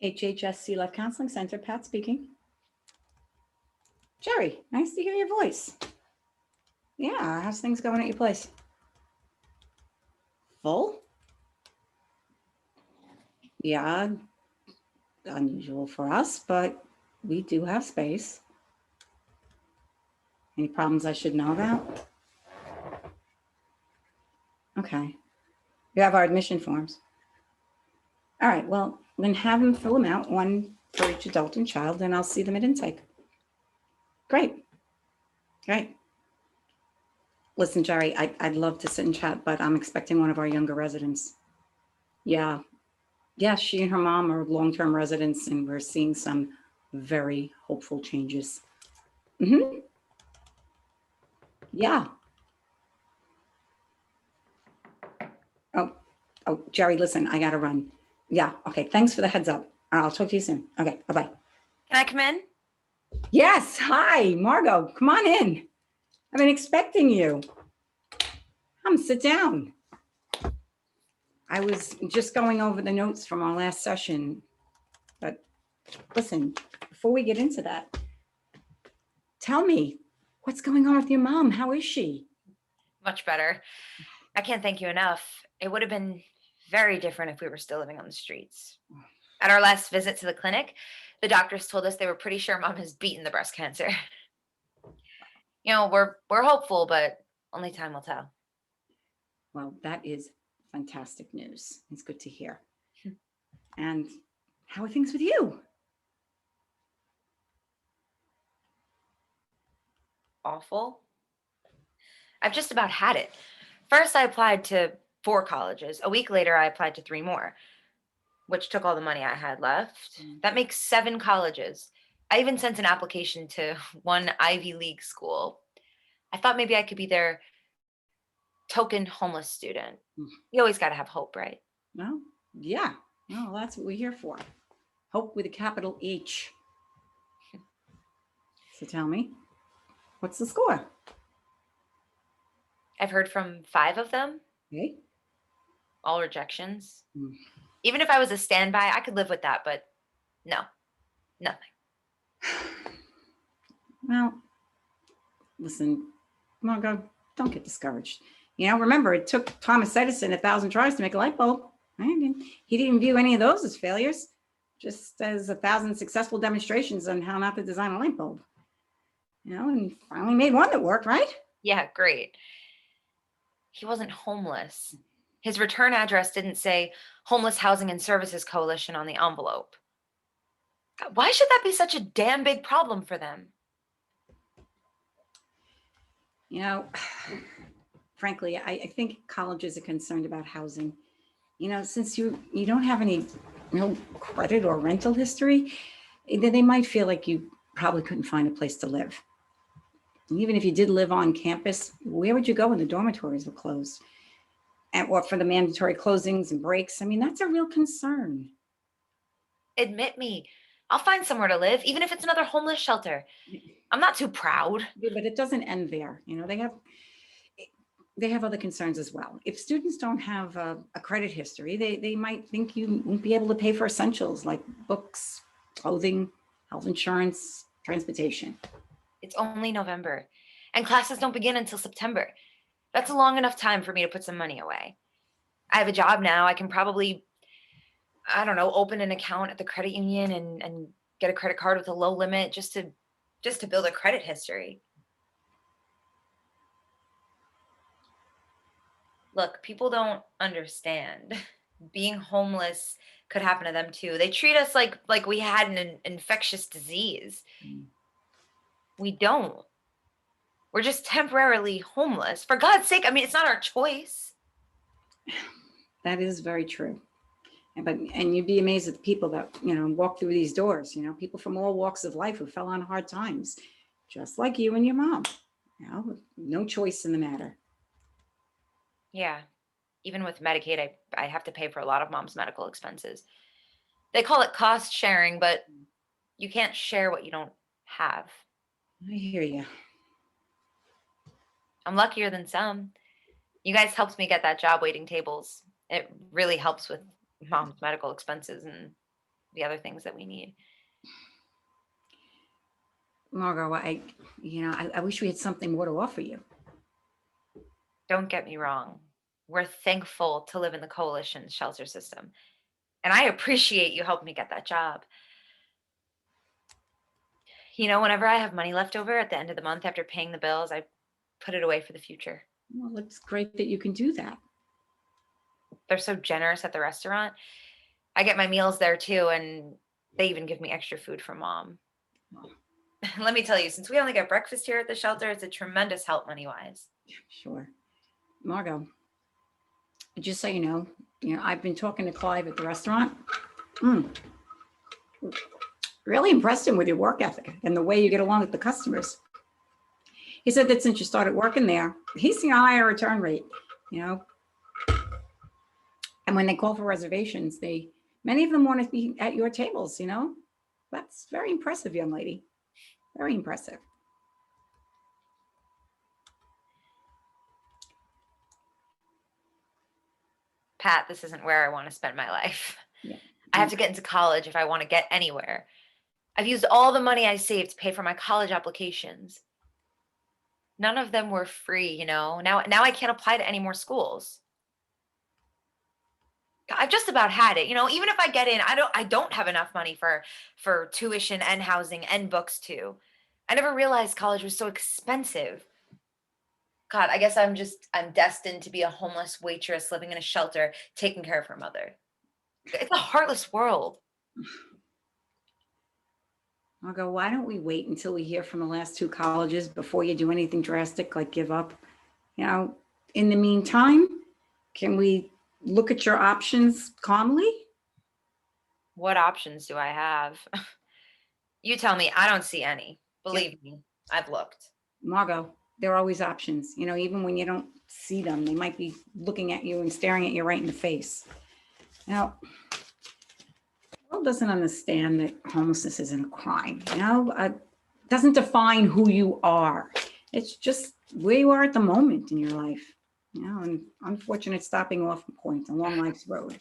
HHSC Life Counseling Center, Pat speaking. Jerry, nice to hear your voice. Yeah, how's things going at your place? Full? Yeah, unusual for us, but we do have space. Any problems I should know about? Okay. You have our admission forms. All right, well, then have them fill them out, one for each adult and child, and I'll see them at intake. Great. Great. Listen, Jerry, I'd love to sit and chat, but I'm expecting one of our younger residents. Yeah. Yeah, she and her mom are long-term residents, and we're seeing some very hopeful changes. Mm-hmm. Yeah. Oh, Jerry, listen, I gotta run. Yeah, okay, thanks for the heads up. I'll talk to you soon. Okay, bye-bye. Can I come in? Yes, hi, Margot, come on in. I've been expecting you. Come, sit down. I was just going over the notes from our last session, but listen, before we get into that, tell me, what's going on with your mom? How is she? Much better. I can't thank you enough. It would have been very different if we were still living on the streets. At our last visit to the clinic, the doctors told us they were pretty sure Mom has beaten the breast cancer. You know, we're hopeful, but only time will tell. Well, that is fantastic news. It's good to hear. And how are things with you? Awful. I've just about had it. First, I applied to 4 colleges. A week later, I applied to 3 more, which took all the money I had left. That makes 7 colleges. I even sent an application to one Ivy League school. I thought maybe I could be their token homeless student. You always got to have hope, right? Well, yeah. Well, that's what we're here for. Hope with a capital H. So tell me, what's the score? I've heard from 5 of them. Okay. All rejections. Even if I was a standby, I could live with that, but no, nothing. Well, listen, Margot, don't get discouraged. Remember, it took Thomas Edison 1,000 tries to make a light bulb. Right? He didn't view any of those as failures, just as 1,000 successful demonstrations on how not to design a light bulb. And finally made one that worked, right? Yeah, great. He wasn't homeless. His return address didn't say Homeless Housing and Services Coalition on the envelope. Why should that be such a damn big problem for them? Frankly, I think colleges are concerned about housing. Since you don't have any real credit or rental history, they might feel like you probably couldn't find a place to live. And even if you did live on campus, where would you go when the dormitories were closed? Or for the mandatory closings and breaks? I mean, that's a real concern. Admit me, I'll find somewhere to live, even if it's another homeless shelter. I'm not too proud. Yeah, but it doesn't end there. They have other concerns as well. If students don't have a credit history, they might think you won't be able to pay for essentials like books, clothing, health insurance, transportation. It's only November, and classes don't begin until September. That's a long enough time for me to put some money away. I have a job now. I can probably, I don't know, open an account at the credit union and get a credit card with a low limit just to build a credit history. Look, people don't understand. Being homeless could happen to them too. They treat us like we had an infectious disease. We don't. We're just temporarily homeless. For God's sake, I mean, it's not our choice. That is very true. And you'd be amazed at the people that, walk through these doors, people from all walks of life who fell on hard times, just like you and your mom, with no choice in the matter. Yeah. Even with Medicaid, I have to pay for a lot of Mom's medical expenses. They call it cost sharing, but you can't share what you don't have. I hear you. I'm luckier than some. You guys helped me get that job waiting tables. It really helps with Mom's medical expenses, and the other things that we need. Margot, I wish we had something more to offer you. Don't get me wrong. We're thankful to live in the coalition shelter system. And I appreciate you helping me get that job. Whenever I have money left over at the end of the month after paying the bills, I put it away for the future. Well, it's great that you can do that. They're so generous at the restaurant. I get my meals there too, and they even give me extra food from Mom. Well, Let me tell you, since we only get breakfast here at the shelter, it's a tremendous help money-wise. sure. Margot, just so you know, I've been talking to Clive at the restaurant. Really impressed him with your work ethic and the way you get along with the customers. He said that since you started working there, he's seen a higher return rate, And when they call for reservations, many of them want to be at your tables, That's very impressive, young lady. Very impressive. Pat, this isn't where I want to spend my life. Yeah. I have to get into college if I want to get anywhere. I've used all the money I saved to pay for my college applications. None of them were free, Now I can't apply to any more schools. I've just about had it, Even if I get in, I don't have enough money for tuition and housing and books too. I never realized college was so expensive. God, I guess I'm destined to be a homeless waitress living in a shelter, taking care of her mother. It's a heartless world. Margot, why don't we wait until we hear from the last two colleges before you do anything drastic like give up? In the meantime, can we look at your options calmly? What options do I have? You tell me. I don't see any. Believe me, I've looked. Margot, there are always options. Even when you don't see them, they might be looking at you and staring at you right in the face. Now, the world doesn't understand that homelessness isn't a crime. It doesn't define who you are. It's just where you are at the moment in your life. An unfortunate stopping off point along life's road.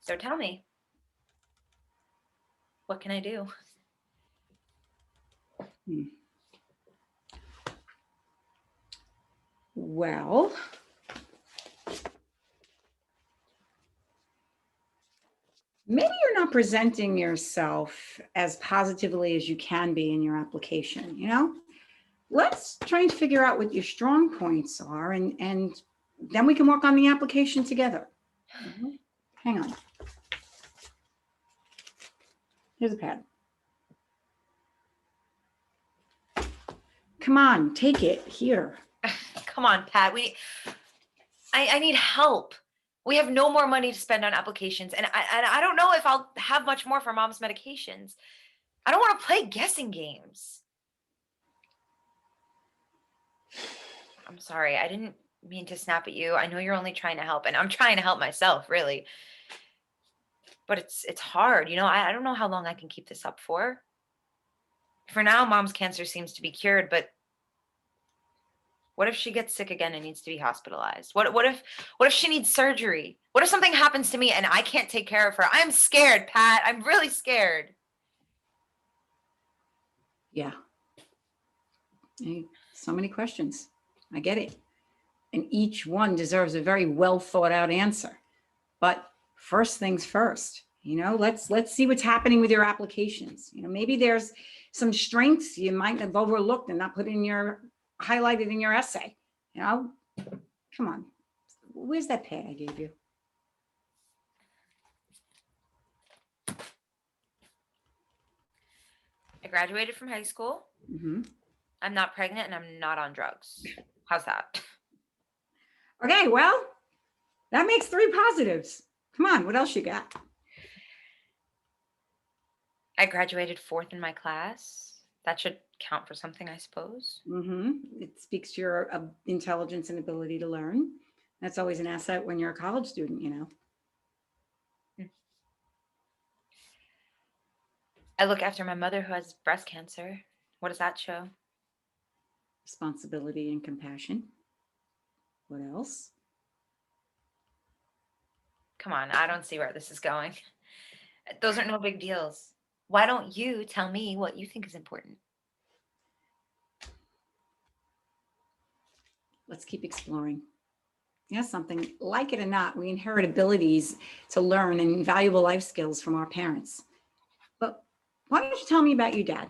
So tell me, what can I do? Well, maybe you're not presenting yourself as positively as you can be in your application, Let's try and figure out what your strong points are, and then we can work on the application together. Hang on. Here's a pad. Come on, take it. Here. Come on, Pat. I need help. We have no more money to spend on applications, and I don't know if I'll have much more for Mom's medications. I don't want to play guessing games. I'm sorry. I didn't mean to snap at you. I know you're only trying to help, and I'm trying to help myself, really. But it's hard, I don't know how long I can keep this up for. For now, Mom's cancer seems to be cured, but what if she gets sick again and needs to be hospitalized? What if she needs surgery? What if something happens to me and I can't take care of her? I'm scared, Pat. I'm really scared. Yeah. So many questions. I get it. And each one deserves a very well thought out answer. But first things first, let's see what's happening with your applications. Maybe there's some strengths you might have overlooked and not highlighted in your essay. Come on. Where's that pad I gave you? I graduated from high school. Mm-hmm. I'm not pregnant and I'm not on drugs. How's that? Okay, well, that makes 3 positives. Come on, what else you got? I graduated 4th in my class. That should count for something, I suppose. Mm-hmm. It speaks to your intelligence and ability to learn. That's always an asset when you're a college student, I look after my mother who has breast cancer. What does that show? Responsibility and compassion. What else? Come on, I don't see where this is going. Those are no big deals. Why don't you tell me what you think is important? Let's keep exploring. Something, like it or not, we inherit abilities to learn and valuable life skills from our parents. But why don't you tell me about your dad?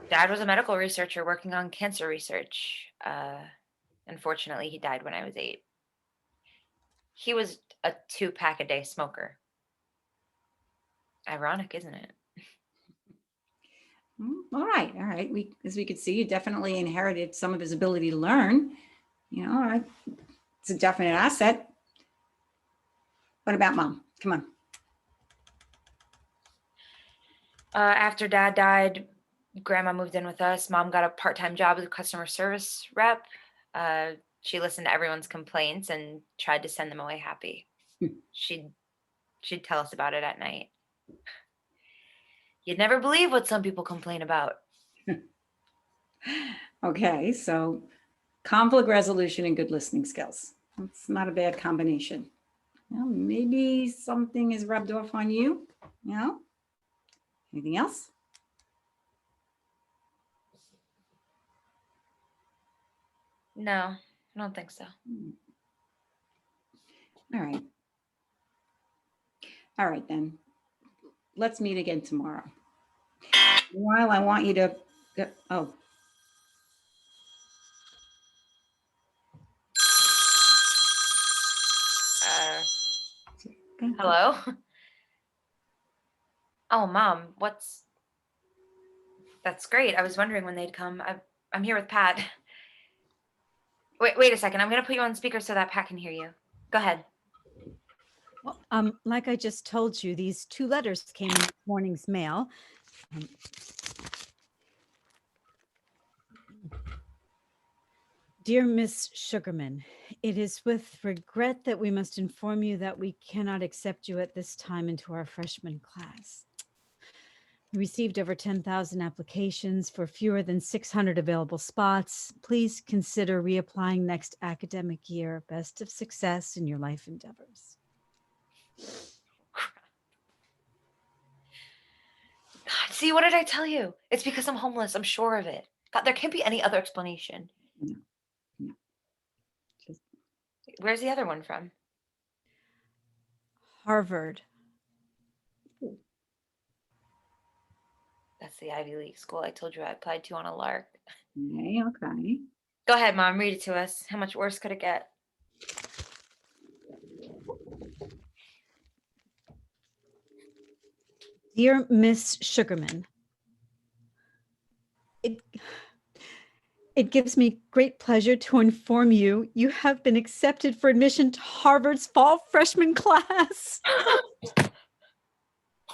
Dad was a medical researcher working on cancer research. Unfortunately, he died when I was 8. He was a 2-pack a day smoker. Ironic, isn't it? All right, all right. As we could see, you definitely inherited some of his ability to learn. All right. It's a definite asset. What about mom? Come on. After Dad died, Grandma moved in with us. Mom got a part-time job as a customer service rep. She listened to everyone's complaints and tried to send them away happy. She'd tell us about it at night. You'd never believe what some people complain about. Okay, so conflict resolution and good listening skills. That's not a bad combination. Maybe something is rubbed off on you. Anything else? No, I don't think so. All right. All right, then. Let's meet again tomorrow. While I want you to go, oh. Hello? Oh, Mom, that's great. I was wondering when they'd come. I'm here with Pat. Wait a second. I'm going to put you on speaker so that Pat can hear you. Go ahead. Well, like I just told you, these 2 letters came in this morning's mail. Dear Miss Sugarman, it is with regret that we must inform you that we cannot accept you at this time into our freshman class. We received over 10,000 applications for fewer than 600 available spots. Please consider reapplying next academic year. Best of success in your life endeavors. God, see, what did I tell you? It's because I'm homeless. I'm sure of it. God, there can't be any other explanation. No. Where's the other one from? Harvard. That's the Ivy League school I told you I applied to on a lark. Okay. Go ahead, Mom. Read it to us. How much worse could it get? Dear Miss Sugarman, it gives me great pleasure to inform you you have been accepted for admission to Harvard's fall freshman class.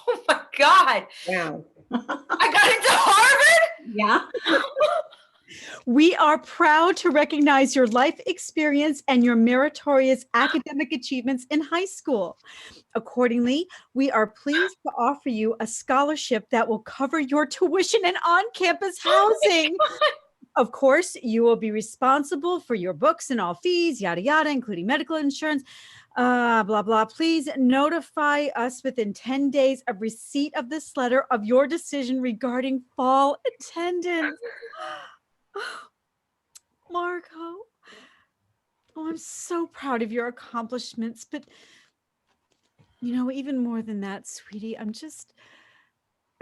Oh my God. Wow. I got into Harvard? Yeah. We are proud to recognize your life experience and your meritorious academic achievements in high school. Accordingly, we are pleased to offer you a scholarship that will cover your tuition and on-campus housing. Of course, you will be responsible for your books and all fees, yada, yada, including medical insurance, blah, blah. Please notify us within 10 days of receipt of this letter of your decision regarding fall attendance. Margot, I'm so proud of your accomplishments, but even more than that, sweetie, I'm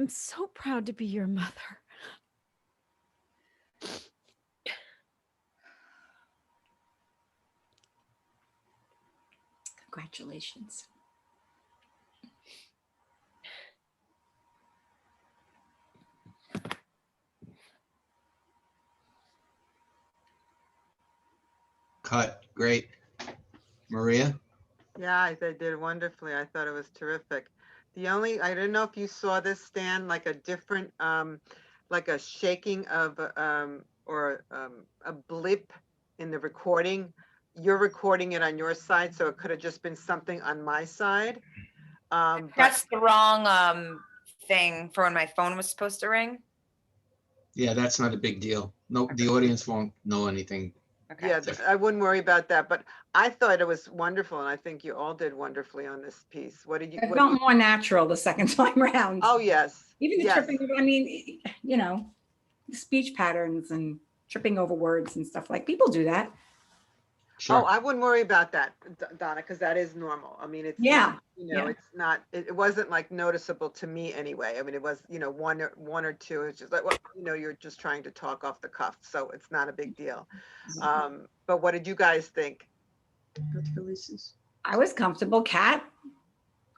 so proud to be your mother. Congratulations. Cut. Great. Maria? Yeah, they did wonderfully. I thought it was terrific. I don't know if you saw this, Stan, like a different, like a shaking of, or a blip in the recording. You're recording it on your side, so it could have just been something on my side. That's the wrong thing for when my phone was supposed to ring. Yeah, that's not a big deal. No, the audience won't know anything Okay. Yeah, I wouldn't worry about that, but I thought it was wonderful, and I think you all did wonderfully on this piece. What did you? It felt more natural the second time around. Oh, yes. Even the yes. tripping, I mean, you know, speech patterns and tripping over words and stuff like people do that. Oh, Sure. I wouldn't worry about that, Donna, because that is normal. I mean, it's Yeah, not, yeah. it's not, it wasn't like noticeable to me anyway. I mean, it was, one or two. It's just like, well, you're just trying to talk off the cuff, so it's not a big deal. But what did you guys think? I was comfortable. Kat?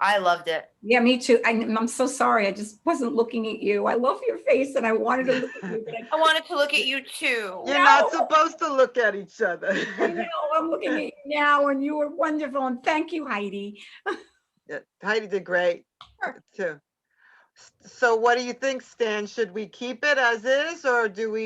I loved it. Yeah, me too. I'm so sorry. I just wasn't looking at you. I love your face and I wanted to look at you, but I wanted to look at you too. You're not supposed to look at each other. I know I'm looking at you now and you were wonderful. And thank you, Heidi. Yeah, Heidi did great too. So what do you think, Stan? Should we keep it as is or do we